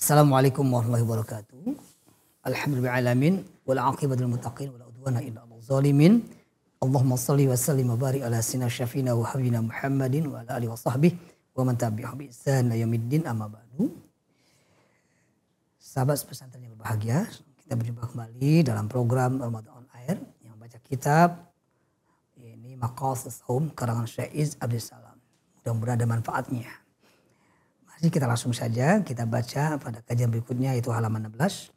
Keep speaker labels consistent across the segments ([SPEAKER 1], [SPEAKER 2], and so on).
[SPEAKER 1] Assalamualaikum warahmatullahi wabarakatuh. Alhamdulillahirrahmanirrahim. Wal aqibatul muttaqin wala udwana illa 'alal zalimin. Allahumma shalli wa sallim wa barik ala sayyidina syafina wa habibina Muhammadin wa ala alihi wa sahbihi wa man tabi'ahum bi ihsan ila yaumiddin amma ba'du. Sahabat pesantren yang berbahagia, kita berjumpa kembali dalam program Ramadan on Air yang baca kitab ini Maqasid Shaum karangan Syekh Abdul Salam. Mudah-mudahan ada manfaatnya. Mari kita langsung saja kita baca pada kajian berikutnya yaitu halaman 16.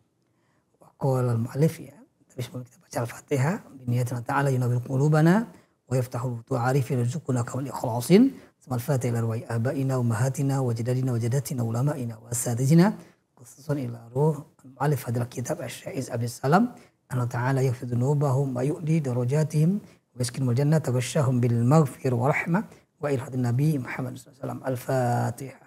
[SPEAKER 1] Waqala al-mu'allif ya. Tapi sebelum kita baca Al-Fatihah, biniyatina ta'ala yunawwir qulubana wa yaftahu tu'arifi yarzuquna kawal ikhlasin. Sama Al-Fatihah ila arwah abaina wa ummahatina wa jadadina wa jadatina ulama'ina wa asatidina khususan ila ruh al-mu'allif hadal kitab Syekh Abdul Salam. Allah ta'ala yaghfir dzunubahum wa yu'li darajatihim wa yaskinul jannata wa yashahum bil maghfir wa rahmah wa ilhadin nabi Muhammad sallallahu alaihi wasallam. Al-Fatihah.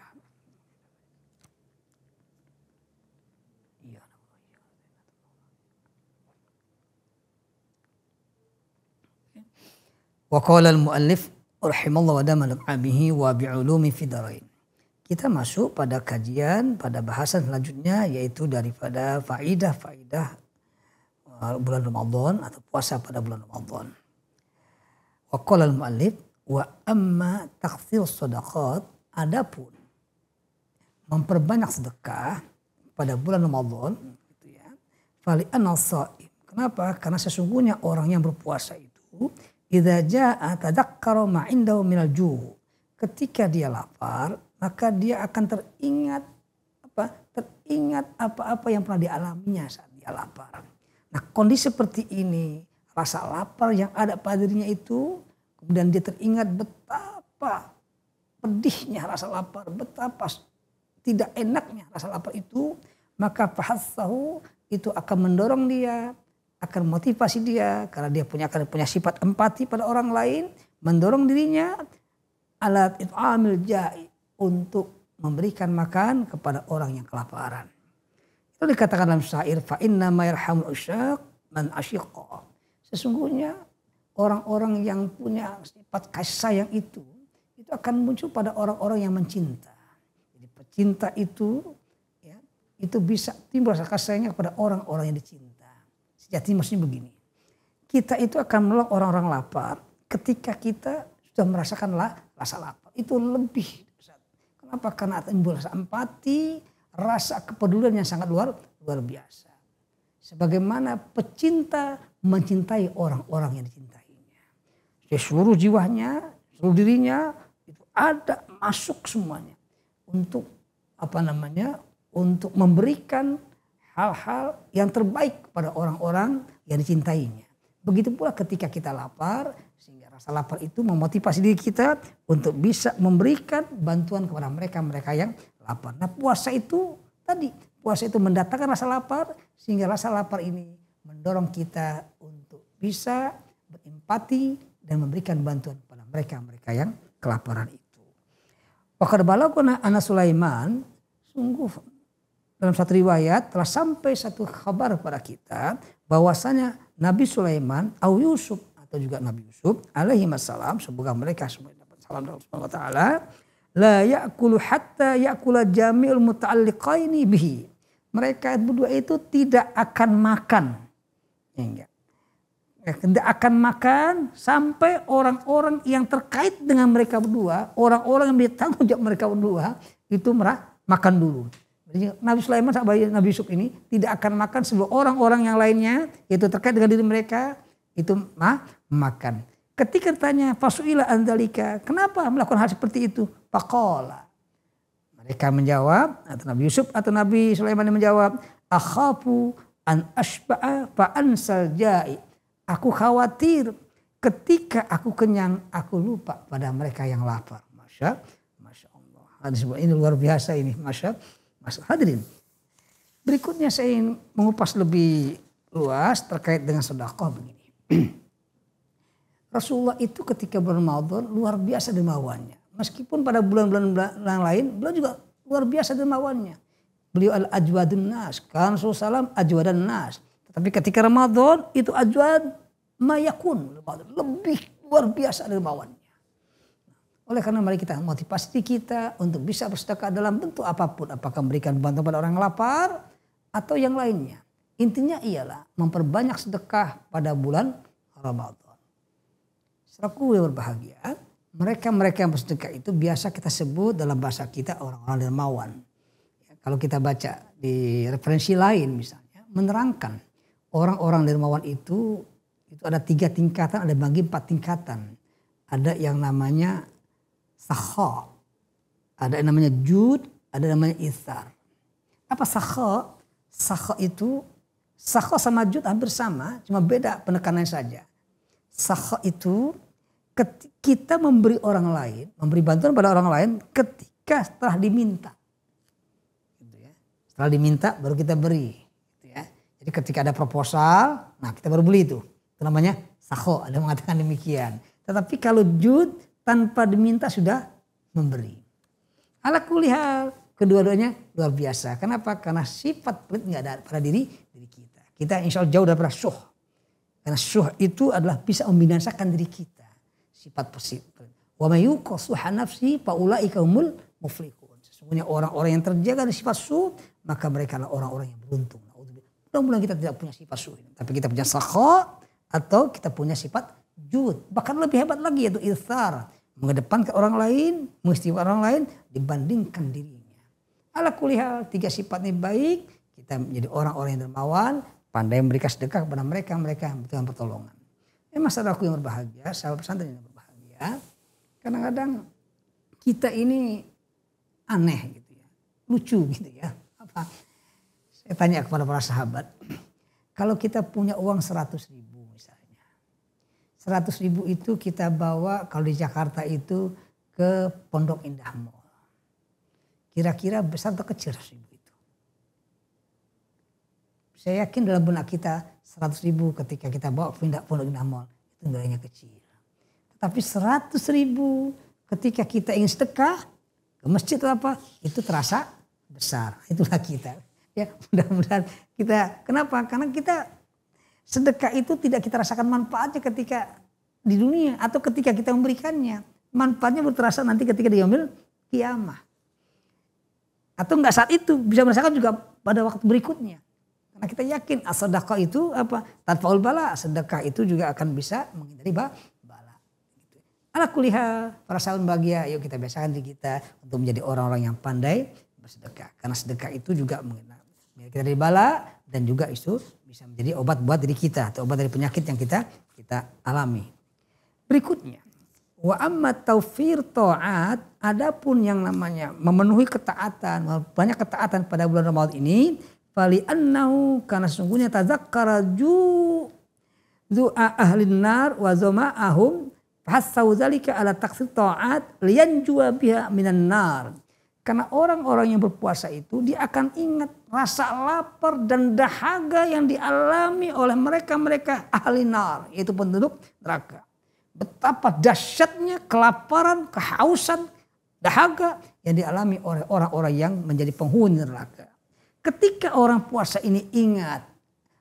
[SPEAKER 1] Wa qala al-muallif rahimallahu wa damana bihi wa bi'ulumi fid dharain. Kita masuk pada kajian pada bahasan selanjutnya yaitu daripada faidah-faidah bulan Ramadan atau puasa pada bulan Ramadan. Wa qala al-muallif wa amma takthir shadaqat, adapun memperbanyak sedekah pada bulan Ramadan gitu ya. Fali an-shaim. Kenapa? Karena sesungguhnya orang yang berpuasa itu idza jaa tadzakkara ma indahu minal ju'. Ketika dia lapar, maka dia akan teringat apa-apa yang pernah dialaminya saat dia lapar. Nah, kondisi seperti ini, rasa lapar yang ada pada dirinya itu, kemudian dia teringat betapa pedihnya rasa lapar, betapa tidak enaknya rasa lapar itu, maka fahassahu itu akan mendorong dia, akan motivasi dia karena dia akan punya sifat empati pada orang lain, mendorong dirinya alat it'amil ja'i untuk memberikan makan kepada orang yang kelaparan. Itu dikatakan dalam syair fa inna ma yarhamul usyaq man asyiqa. Sesungguhnya orang-orang yang punya sifat kasih sayang itu akan muncul pada orang-orang yang mencinta. Jadi pecinta itu ya, itu bisa timbul rasa kasih sayangnya kepada orang-orang yang dicinta. Jadi maksudnya begini, kita itu akan menolong orang-orang lapar ketika kita sudah merasakan rasa lapar. Itu lebih. Kenapa? Karena timbul rasa empati, rasa kepedulian yang sangat luar biasa. Sebagaimana pecinta mencintai orang-orang yang dicintainya. Jadi seluruh jiwanya, seluruh dirinya itu ada masuk semuanya untuk untuk memberikan hal-hal yang terbaik kepada orang-orang yang dicintainya. Begitu pula ketika kita lapar, sehingga rasa lapar itu memotivasi diri kita untuk bisa memberikan bantuan kepada mereka yang lapar. Nah, puasa itu mendatangkan rasa lapar, sehingga rasa lapar ini mendorong kita untuk bisa berempati dan memberikan bantuan kepada mereka yang kelaparan itu. Wa qad balagana anna Sulaiman, sungguh dalam satu riwayat telah sampai satu kabar kepada kita bahwasanya Nabi Sulaiman atau Yusuf atau juga Nabi Yusuf alaihi wassalam, semoga mereka semua dapat salam dari Allah Subhanahu wa taala, la ya'kulu hatta ya'kula jami'ul muta'alliqaini bihi. Mereka berdua itu tidak akan makan. Tidak akan makan sampai orang-orang yang terkait dengan mereka berdua, orang-orang yang bertanggung jawab mereka berdua itu makan dulu. Jadi Nabi Sulaiman sama Nabi Yusuf ini tidak akan makan sebelum orang-orang yang lainnya itu terkait dengan diri mereka itu makan. Ketika ditanya fasuila andalika, kenapa melakukan hal seperti itu? Faqala. Mereka menjawab, atau Nabi Yusuf atau Nabi Sulaiman yang menjawab, akhafu an ashba'a fa ansal ja'i. Aku khawatir ketika aku kenyang aku lupa pada mereka yang lapar. Masya Allah. Hadis ini luar biasa ini, Masya hadirin. Berikutnya saya ingin mengupas lebih luas terkait dengan sedekah begini. Rasulullah itu ketika bulan Ramadan luar biasa dermawannya. Meskipun pada bulan-bulan yang lain beliau juga luar biasa dermawannya. Beliau al-ajwadun nas, kan Rasulullah ajwadan nas. Tetapi ketika Ramadan itu ajwad mayakun, lebih luar biasa dermawannya. Oleh karena mari kita motivasi diri kita untuk bisa bersedekah dalam bentuk apapun. Apakah memberikan bantuan pada orang yang lapar atau yang lainnya. Intinya ialah memperbanyak sedekah pada bulan Ramadan. Saudaraku yang berbahagia, mereka-mereka yang bersedekah itu biasa kita sebut dalam bahasa kita orang-orang dermawan. Kalau kita baca di referensi lain misalnya, menerangkan orang-orang dermawan itu ada 3 tingkatan, ada bagi 4 tingkatan. Ada yang namanya sakha, ada yang namanya jud, ada yang namanya ithar. Apa sakha? Sakha itu, sakha sama jud hampir sama, cuma beda penekanannya saja. Sakha itu kita memberi orang lain, memberi bantuan pada orang lain ketika setelah diminta. Gitu ya. Setelah diminta baru kita beri. Gitu ya. Jadi ketika ada proposal, nah kita baru beli itu. Itu namanya sakha, ada yang mengatakan demikian. Tetapi kalau jud tanpa diminta sudah memberi. Ala kulli hal, kedua-duanya luar biasa. Kenapa? Karena sifat pelit nggak ada pada diri kita. Kita insya Allah jauh daripada syuh. Karena syuh itu adalah bisa membinasakan diri kita. Sifat pelit. Wa may yuqasuha nafsi fa ulaika humul muflihun. Sesungguhnya orang-orang yang terjaga dari sifat syuh, maka mereka adalah orang-orang yang beruntung. Mudah-mudahan kita tidak punya sifat syuh, tapi kita punya sakha atau kita punya sifat jud. Bahkan lebih hebat lagi yaitu ithar. Mengedepankan orang lain, mengistimewakan orang lain dibandingkan dirinya. Ala kulli hal, 3 sifat ini baik. Kita menjadi orang-orang yang dermawan, pandai memberikan sedekah kepada mereka yang membutuhkan pertolongan. Memang saudaraku yang berbahagia, sahabat pesantren yang berbahagia. Kadang-kadang kita ini aneh gitu ya, lucu gitu ya. Apa? Saya tanya kepada para sahabat, kalau kita punya uang 100.000 misalnya, 100.000 itu kita bawa kalau di Jakarta itu ke Pondok Indah Mall. Kira-kira besar atau kecil 100.000 itu? Saya yakin dalam benak kita 100.000 ketika kita bawa ke Pondok Indah Mall itu nilainya kecil. Tapi 100.000 ketika kita ingin sedekah ke masjid atau apa itu terasa besar. Itulah kita. Ya, mudah-mudahan kita, kenapa? Karena kita sedekah itu tidak kita rasakan manfaatnya ketika di dunia atau ketika kita memberikannya. Manfaatnya baru terasa nanti ketika di yaumil qiyamah. Atau enggak saat itu, bisa merasakan juga pada waktu berikutnya. Karena kita yakin sedekah itu apa? Tanfaul bala, sedekah itu juga akan bisa menghindari bala. Ala kulli hal, para sahabat bahagia, yuk kita biasakan diri kita untuk menjadi orang-orang yang pandai bersedekah. Karena sedekah itu juga menghindari kita dari bala dan juga itu bisa menjadi obat buat diri kita atau obat dari penyakit yang kita alami. Berikutnya, wa amma taufir ta'at, adapun yang namanya memenuhi ketaatan, banyak ketaatan pada bulan Ramadan ini, fali annahu, karena sesungguhnya tazakkara du'a ahlin nar wa zama'ahum fahassau dzalika ala taksir ta'at liyanjua biha minan nar. Karena orang-orang yang berpuasa itu dia akan ingat rasa lapar dan dahaga yang dialami oleh mereka-mereka ahli nar, yaitu penduduk neraka. Betapa dahsyatnya kelaparan, kehausan, dahaga yang dialami oleh orang-orang yang menjadi penghuni neraka. Ketika orang puasa ini ingat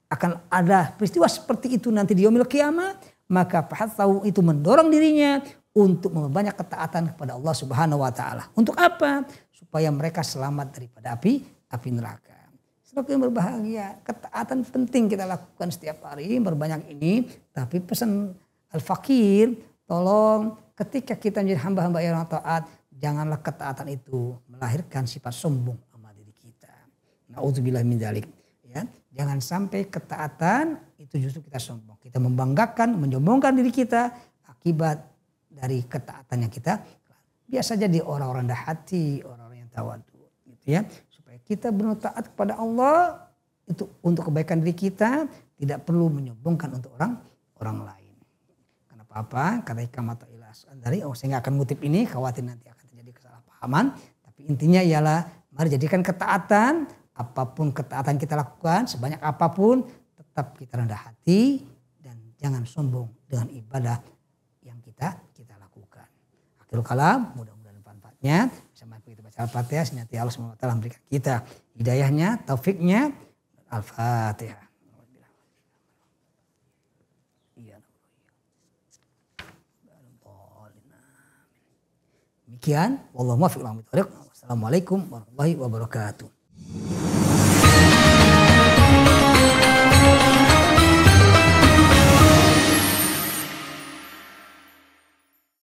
[SPEAKER 1] akan ada peristiwa seperti itu nanti di yaumil qiyamah, maka fahatsau itu mendorong dirinya untuk memperbanyak ketaatan kepada Allah Subhanahu wa taala. Untuk apa? Supaya mereka selamat daripada api neraka. Saudara yang berbahagia, ketaatan penting kita lakukan setiap hari, berbanyak ini, tapi pesan al-fakir, tolong ketika kita menjadi hamba-hamba yang taat, janganlah ketaatan itu melahirkan sifat sombong sama diri kita. Nauzubillah min dzalik. Ya, jangan sampai ketaatan itu justru kita sombong. Kita membanggakan, menyombongkan diri kita akibat dari ketaatan yang kita. Biasa jadi orang-orang rendah hati, orang-orang yang tawadu, gitu ya. Supaya kita benar taat kepada Allah itu untuk kebaikan diri kita, tidak perlu menyombongkan untuk orang lain. Kenapa apa? Kata Hikamatul Ilas dari saya nggak akan ngutip ini, khawatir nanti akan terjadi kesalahpahaman. Tapi intinya ialah mari jadikan ketaatan, apapun ketaatan kita lakukan, sebanyak apapun, tetap kita rendah hati dan jangan sombong dengan ibadah yang kita lakukan. Akhirul kalam, mudah-mudahan manfaatnya. Sama kita baca Al-Fatihah, nanti Allah SWT memberikan kita hidayahnya, taufiknya. Al-Fatihah. Demikian, wallahu muwaffiq. Wassalamualaikum warahmatullahi wabarakatuh.